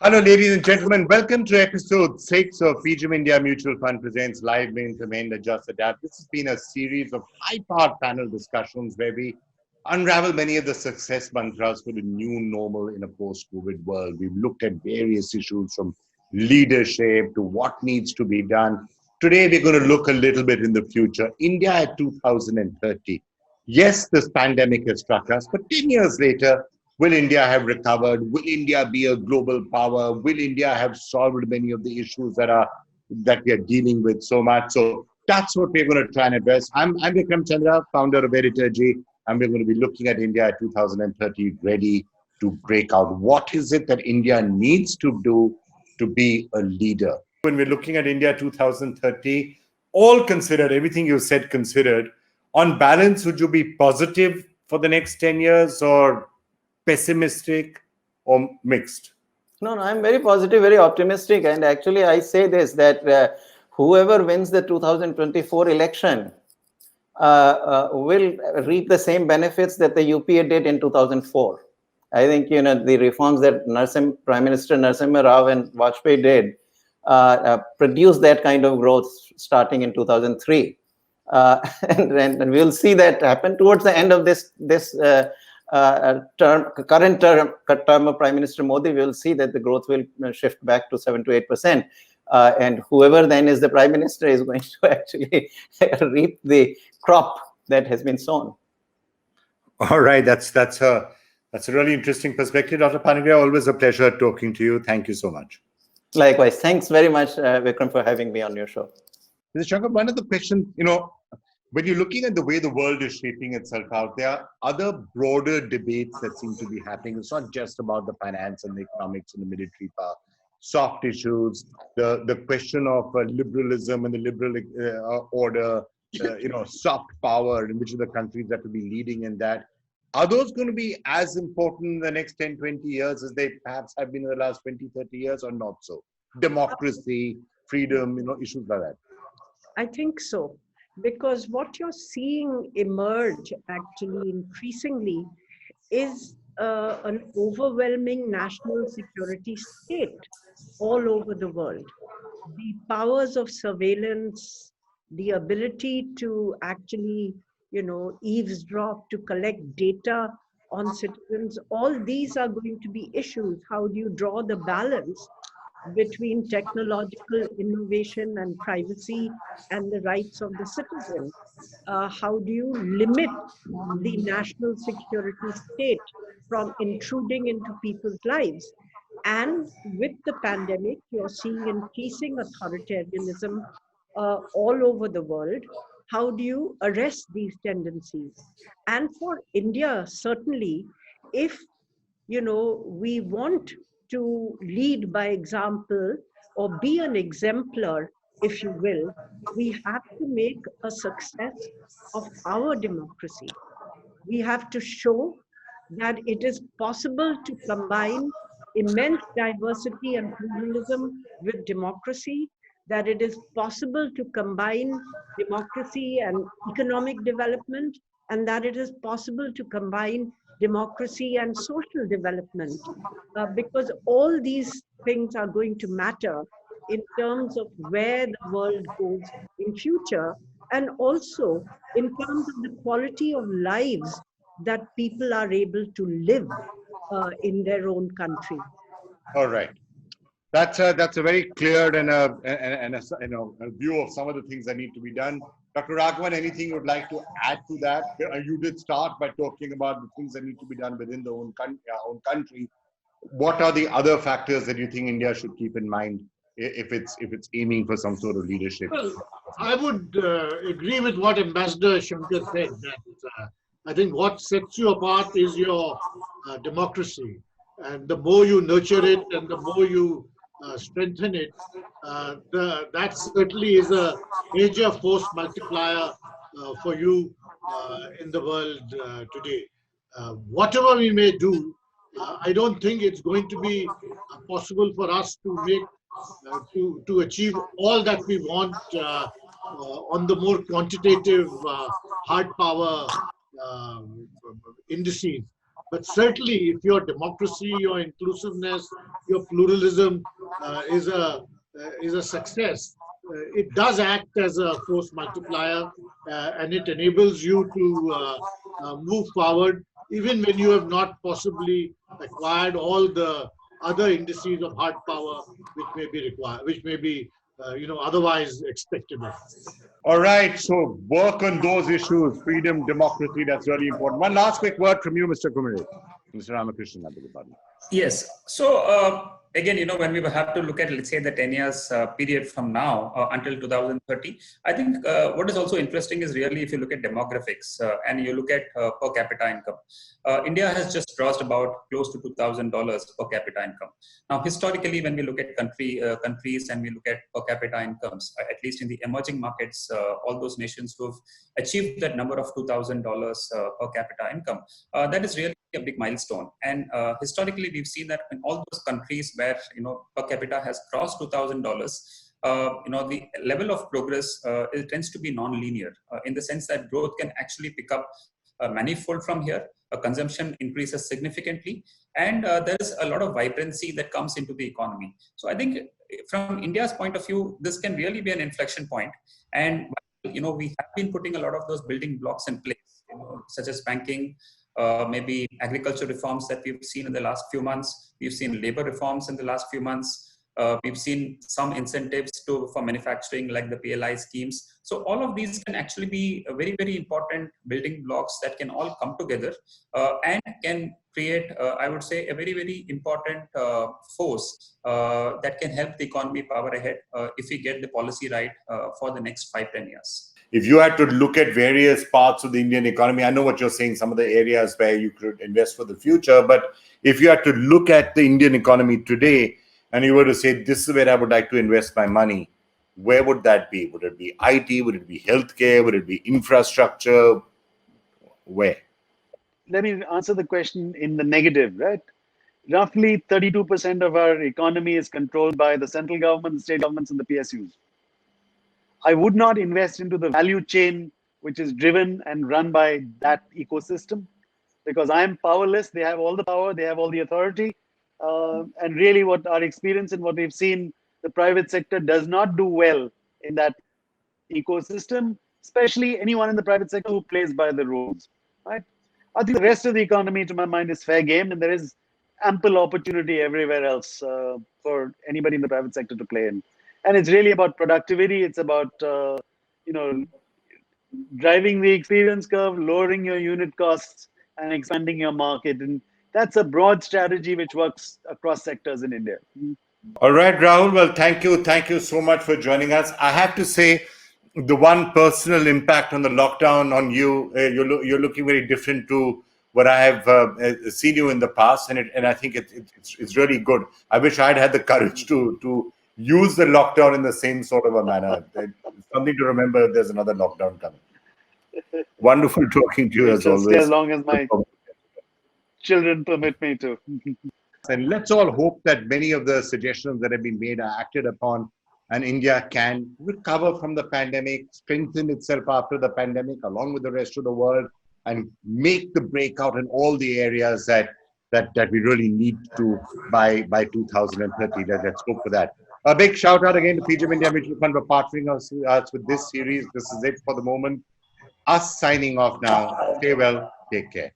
Hello, ladies and gentlemen. Welcome to episode 6 of PGM India Mutual Fund Presents Live Main Amend Adjust Adapt. This has been a series of high-powered panel discussions where we unravel many of the success mantras for the new normal in a post-COVID world. We've looked at various issues from leadership to what needs to be done. Today, we're going to look a little bit in the future. India at 2030. Yes, this pandemic has struck us, but 10 years later, will India have recovered? Will India be a global power? Will India have solved many of the issues that we are dealing with so much? So that's what we're going to try and address. I'm Vikram Chandra, founder of Editorgy, and we're going to be looking at India at 2030, ready to break out. What is it that India needs to do to be a leader? When we're looking at India 2030, all considered, everything you said considered, on balance, would you be positive for the next 10 years or pessimistic or mixed? No, I'm very positive, very optimistic. And actually, I say this, that whoever wins the 2024 election will reap the same benefits that the UPA did in 2004. I think, the reforms that Prime Minister Narasimha Rao and Vajpayee did produced that kind of growth starting in 2003. And we'll see that happen towards the end of this current term of Prime Minister Modi. We will see that the growth will shift back to 7 to 8%. And whoever then is the Prime Minister is going to actually reap the crop that has been sown. All right, that's a really interesting perspective, Dr. Panigrahi. Always a pleasure talking to you. Thank you so much. Likewise. Thanks very much, Vikram, for having me on your show. Mr. Shankar, one of the questions, when you're looking at the way the world is shaping itself out, there are other broader debates that seem to be happening. It's not just about the finance and the economics and the military power. Soft issues, the question of liberalism and the liberal order, soft power, and which are the countries that will be leading in that. Are those going to be as important in the next 10, 20 years as they perhaps have been in the last 20, 30 years or not so? Democracy, freedom, issues like that. I think so, because what you're seeing emerge actually increasingly is an overwhelming national security state all over the world. The powers of surveillance, the ability to actually, eavesdrop, to collect data on citizens, all these are going to be issues. How do you draw the balance between technological innovation and privacy and the rights of the citizen? How do you limit the national security state from intruding into people's lives? And with the pandemic, you're seeing increasing authoritarianism all over the world. How do you arrest these tendencies? And for India, certainly, if we want to lead by example or be an exemplar, if you will, we have to make a success of our democracy. We have to show that it is possible to combine immense diversity and pluralism with democracy, that it is possible to combine democracy and economic development, and that it is possible to combine democracy and social development, because all these things are going to matter in terms of where the world goes in future, and also in terms of the quality of lives that people are able to live in their own country. All right. That's a very clear and a view of some of the things that need to be done. Dr. Raghavan, anything you would like to add to that? You did start by talking about the things that need to be done within the own country. What are the other factors that you think India should keep in mind if it's aiming for some sort of leadership? Well, I would agree with what Ambassador Shankar said, that I think what sets you apart is your democracy. And the more you nurture it and the more you strengthen it, that certainly is a major force multiplier for you in the world today. Whatever we may do, I don't think it's going to be possible for us to make to achieve all that we want on the more quantitative hard power indices. But certainly, if your democracy, your inclusiveness, your pluralism is a success. It does act as a force multiplier, and it enables you to move forward even when you have not possibly acquired all the other indices of hard power which may be required, which may be otherwise expected of. All right, so work on those issues, freedom, democracy, that's really important. One last quick word from you, Mr. Kumari. Mr. Ramakrishnan, I beg your pardon. Yes. So again, when we have to look at, let's say, the 10 years period from now until 2030, I think what is also interesting is really if you look at demographics and you look at per capita income. India has just crossed about close to $2,000 per capita income. Now, historically, when we look at countries and we look at per capita incomes, at least in the emerging markets, all those nations who have achieved that number of $2,000 per capita income, that is really a big milestone. And historically, we've seen that in all those countries where per capita has crossed $2,000, the level of progress it tends to be non-linear in the sense that growth can actually pick up manifold from here. Consumption increases significantly, and there is a lot of vibrancy that comes into the economy. So I think from India's point of view, this can really be an inflection point. And we have been putting a lot of those building blocks in place, such as banking, maybe agriculture reforms that we've seen in the last few months. We've seen labor reforms in the last few months. We've seen some incentives for manufacturing, like the PLI schemes. So all of these can actually be a very, very important building blocks that can all come together and can create, I would say, a very, very important force that can help the economy power ahead if we get the policy right for the next 5-10 years. If you had to look at various parts of the Indian economy, I know what you're saying, some of the areas where you could invest for the future, but if you had to look at the Indian economy today and you were to say, this is where I would like to invest my money, where would that be? Would it be IT? Would it be healthcare? Would it be infrastructure? Where? Let me answer the question in the negative, right? Roughly 32% of our economy is controlled by the central government, the state governments, and the PSUs. I would not invest into the value chain, which is driven and run by that ecosystem, because I am powerless. They have all the power, they have all the authority. And really what our experience and what we've seen, the private sector does not do well in that ecosystem, especially anyone in the private sector who plays by the rules, right? I think the rest of the economy, to my mind, is fair game, and there is ample opportunity everywhere else for anybody in the private sector to play in. And it's really about productivity. It's about, driving the experience curve, lowering your unit costs, and expanding your market. And that's a broad strategy which works across sectors in India. All right, Rahul. Well, thank you. Thank you so much for joining us. I have to say, the one personal impact on the lockdown on you, you're looking very different to what I have seen you in the past. And I think it's really good. I wish I'd had the courage to use the lockdown in the same sort of a manner. It's something to remember if there's another lockdown coming. Wonderful talking to you as always. Stay as long as my children permit me to. And let's all hope that many of the suggestions that have been made are acted upon, and India can recover from the pandemic, strengthen itself after the pandemic along with the rest of the world, and make the breakout in all the areas that we really need to by 2030. Let's hope for that. A big shout out again to PGIM India Mutual Fund for partnering us with this series. This is it for the moment. Us signing off now. Stay well. Take care.